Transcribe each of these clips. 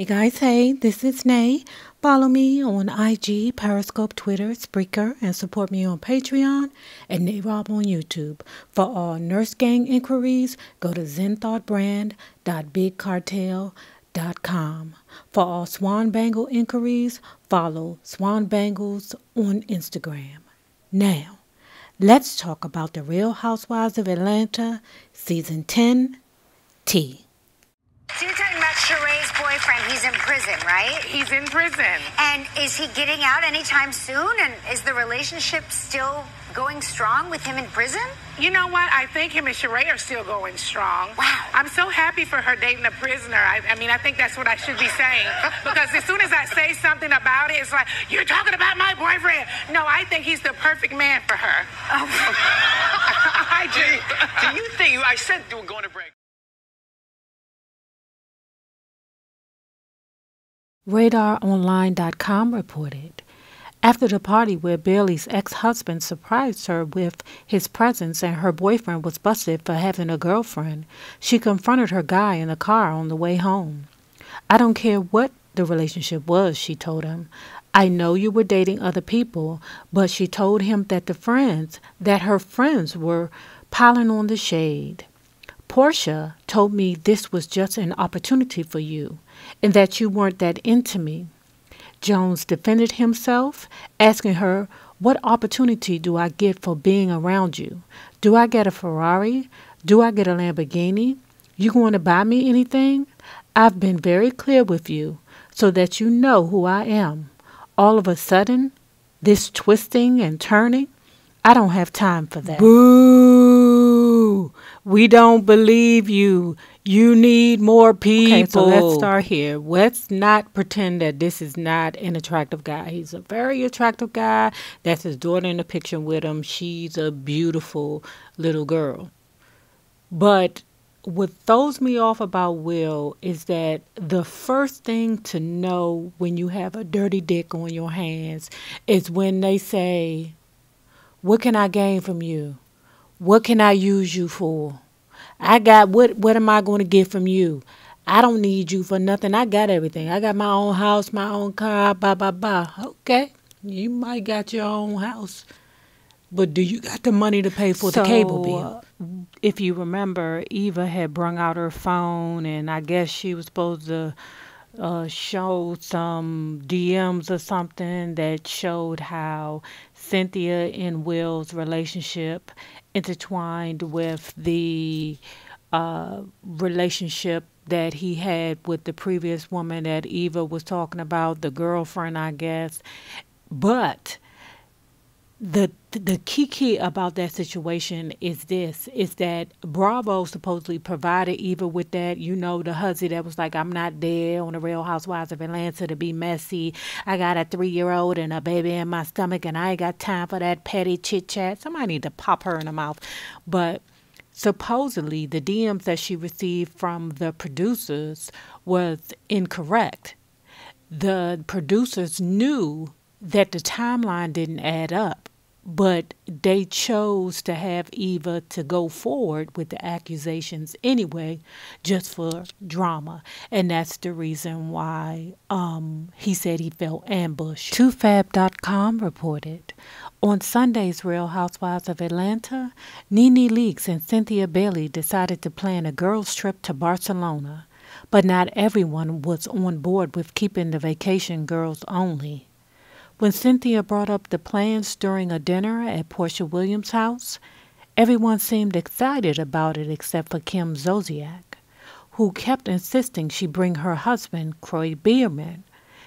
Hey guys, hey, this is Nay. Follow me on IG, Periscope, Twitter, Spreaker, and support me on Patreon and Nay Rob on YouTube. For all Nurse Gang inquiries, go to zenthoughtbrand.bigcartel.com. For all Swan Bangle inquiries, follow Swan Bangles on Instagram. Now, let's talk about the Real Housewives of Atlanta, Season 10, T. So you're talking about Sheree's boyfriend. He's in prison, right? He's in prison. And is he getting out anytime soon? And is the relationship still going strong with him in prison? You know what? I think him and Sheree are still going strong. Wow. I'm so happy for her dating a prisoner. I think that's what I should be saying. Because as soon as I say something about it, it's like, you're talking about my boyfriend. No, I think he's the perfect man for her. Oh. I do. Do you think, I said we were going to break. RadarOnline.com reported, after the party where Bailey's ex-husband surprised her with his presence and her boyfriend was busted for having a girlfriend, she confronted her guy in the car on the way home. "I don't care what the relationship was," she told him. "I know you were dating other people," but she told him that her friends were piling on the shade. "Portia told me this was just an opportunity for you and that you weren't that into me." Jones defended himself, asking her, "What opportunity do I get for being around you? Do I get a Ferrari? Do I get a Lamborghini? You going to buy me anything? I've been very clear with you so that you know who I am. All of a sudden, this twisting and turning, I don't have time for that." Boo! We don't believe you. You need more people. Okay, so let's start here. Let's not pretend that this is not an attractive guy. He's a very attractive guy. That's his daughter in the picture with him. She's a beautiful little girl. But what throws me off about Will is that the first thing to know when you have a dirty dick on your hands is when they say, "What can I gain from you? What can I use you for? I got what am I going to get from you? I don't need you for nothing. I got everything. I got my own house, my own car, blah, blah, blah." Okay, you might got your own house, but do you got the money to pay for the cable bill? If you remember, Eva had brung out her phone, and I guess she was supposed to show some DMs or something that showed how Cynthia and Will's relationship intertwined with the relationship that he had with the previous woman that Eva was talking about, the girlfriend, I guess. But the key about that situation is that Bravo supposedly provided Eva with that, the hussy that was like, "I'm not there on the Real Housewives of Atlanta to be messy. I got a 3-year-old and a baby in my stomach and I ain't got time for that petty chit chat." Somebody need to pop her in the mouth. But supposedly the DMs that she received from the producers was incorrect. The producers knew that the timeline didn't add up, but they chose to have Eva to go forward with the accusations anyway, just for drama. And that's the reason why he said he felt ambushed. 2Fab.com reported, on Sunday's Real Housewives of Atlanta, Nene Leakes and Cynthia Bailey decided to plan a girls' trip to Barcelona, but not everyone was on board with keeping the vacation girls only. When Cynthia brought up the plans during a dinner at Portia Williams' house, everyone seemed excited about it except for Kim Zolciak, who kept insisting she bring her husband, Croy Bierman.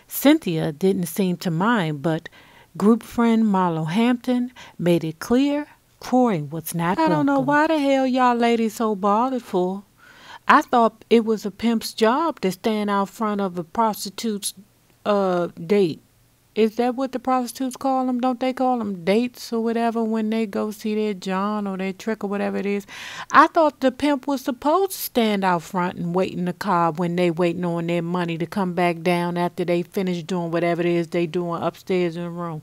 Cynthia didn't seem to mind, but group friend Marlo Hampton made it clear Croy was not welcome. I don't know why the hell y'all ladies so bothered for. I thought it was a pimp's job to stand out front of a prostitute's date. Is that what the prostitutes call them? Don't they call them dates or whatever when they go see their John or their trick or whatever it is? I thought the pimp was supposed to stand out front and wait in the car when they waiting on their money to come back down after they finish doing whatever it is they doing upstairs in the room.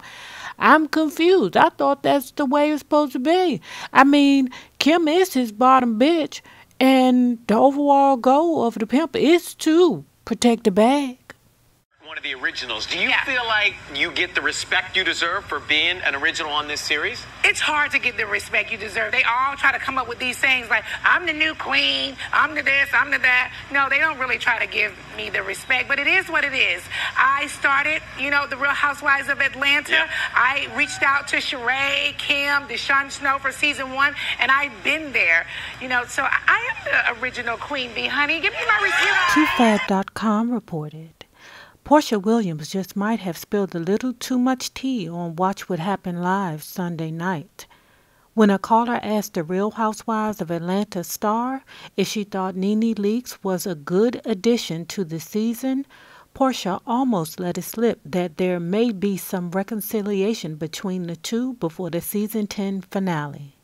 I'm confused. I thought that's the way it's supposed to be. I mean, Kim is his bottom bitch, and the overall goal of the pimp is to protect the bag. One of the originals. Do you feel like you get the respect you deserve for being an original on this series? It's hard to get the respect you deserve. They all try to come up with these things like, I'm the new queen, I'm the this, I'm the that. No, they don't really try to give me the respect, but it is what it is. I started, the Real Housewives of Atlanta. Yep. I reached out to Sheree, Kim, Deshaun Snow for season 1, and I've been there. So I am the original queen bee, honey. Give me my respect. TFAB.com reported, Portia Williams just might have spilled a little too much tea on Watch What Happened Live Sunday night. When a caller asked the Real Housewives of Atlanta star if she thought Nene Leakes was a good addition to the season, Portia almost let it slip that there may be some reconciliation between the two before the season 10 finale.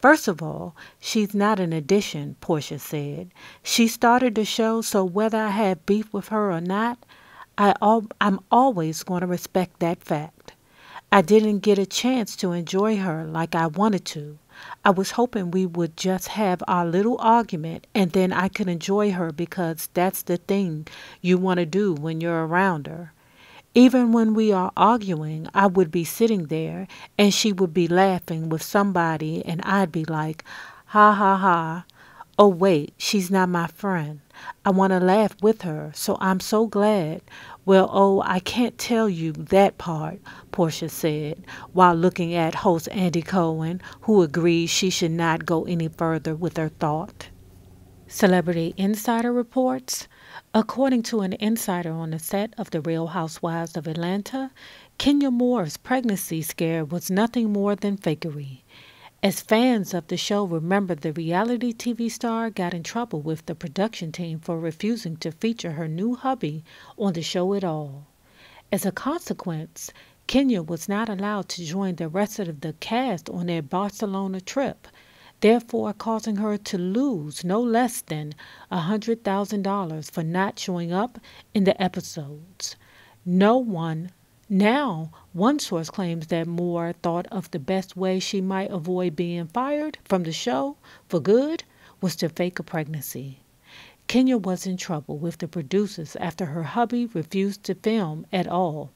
First of all, she's not an addition, Portia said. She started the show, so whether I have beef with her or not, I'm always going to respect that fact. I didn't get a chance to enjoy her like I wanted to. I was hoping we would just have our little argument and then I could enjoy her because that's the thing you want to do when you're around her. Even when we are arguing, I would be sitting there and she would be laughing with somebody and I'd be like, ha ha ha. Oh wait, she's not my friend. I want to laugh with her, so I'm so glad. Well, I can't tell you that part, Portia said, while looking at host Andy Cohen, who agreed she should not go any further with her thought. Celebrity Insider reports, according to an insider on the set of The Real Housewives of Atlanta, Kenya Moore's pregnancy scare was nothing more than fakery. As fans of the show remember, the reality TV star got in trouble with the production team for refusing to feature her new hubby on the show at all. As a consequence, Kenya was not allowed to join the rest of the cast on their Barcelona trip, therefore causing her to lose no less than $100,000 for not showing up in the episodes. Now, one source claims that Moore thought of the best way she might avoid being fired from the show for good was to fake a pregnancy. Kenya was in trouble with the producers after her hubby refused to film at all.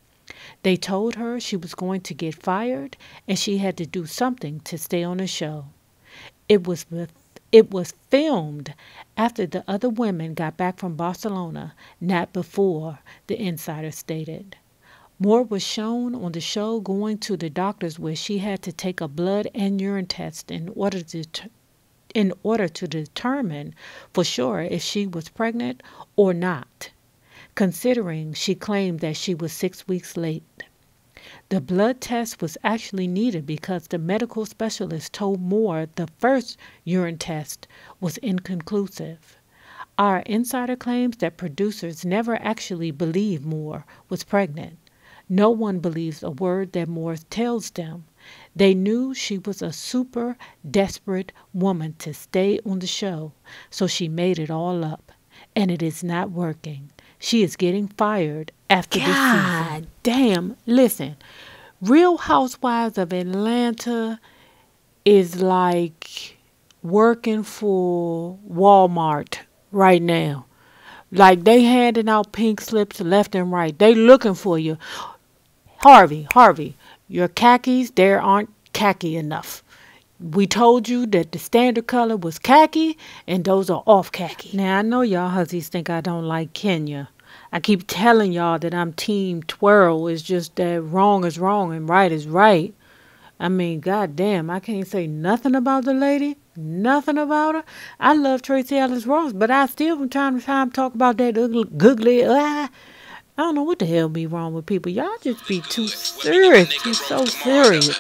They told her she was going to get fired and she had to do something to stay on the show. It was filmed after the other women got back from Barcelona, not before, the insider stated. Moore was shown on the show going to the doctors where she had to take a blood and urine test in order to determine for sure if she was pregnant or not, considering she claimed that she was 6 weeks late. The blood test was actually needed because the medical specialist told Moore the first urine test was inconclusive. Our insider claims that producers never actually believed Moore was pregnant. No one believes a word that Moore tells them. They knew she was a super desperate woman to stay on the show, so she made it all up. And it is not working. She is getting fired after this season. God damn. Listen, Real Housewives of Atlanta is like working for Walmart right now. Like they handing out pink slips left and right. They looking for you. Harvey, your khakis, they aren't khaki enough. We told you that the standard color was khaki, and those are off khaki. Now, I know y'all hussies think I don't like Kenya. I keep telling y'all that I'm team twirl. It's just that wrong is wrong and right is right. I mean, goddamn, I can't say nothing about the lady. Nothing about her. I love Tracy Ellis Ross, but I still from time to time talk about that ugly, googly. I don't know what the hell be wrong with people. Y'all just be too serious. You so serious.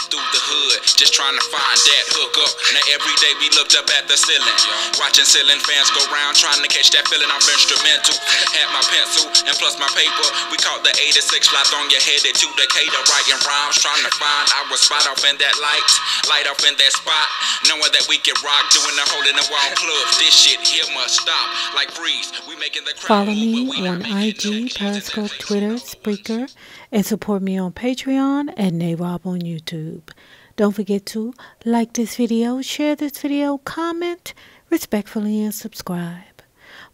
Just trying to find that hook up. Now every day we looked up at the ceiling, watching ceiling fans go round, trying to catch that feeling off instrumental. Had my pencil and plus my paper. We caught the 86 flies on your head to Decatur, writing rhymes, trying to find our spot off in that light off in that spot, knowing that we can rock, doing the hole in the wall club. This shit here must stop. Like freeze, we making the crowd. Follow me on IG, Periscope, Twitter, Spreaker, and support me on Patreon and NAROB on YouTube. Don't forget to like this video, share this video, comment respectfully, and subscribe.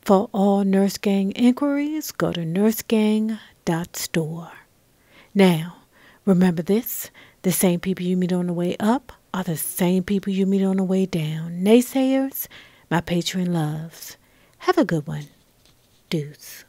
For all Nurse Gang inquiries, go to nursegang.store. Now, remember this, the same people you meet on the way up are the same people you meet on the way down. Naysayers, my patron loves. Have a good one. Deuce.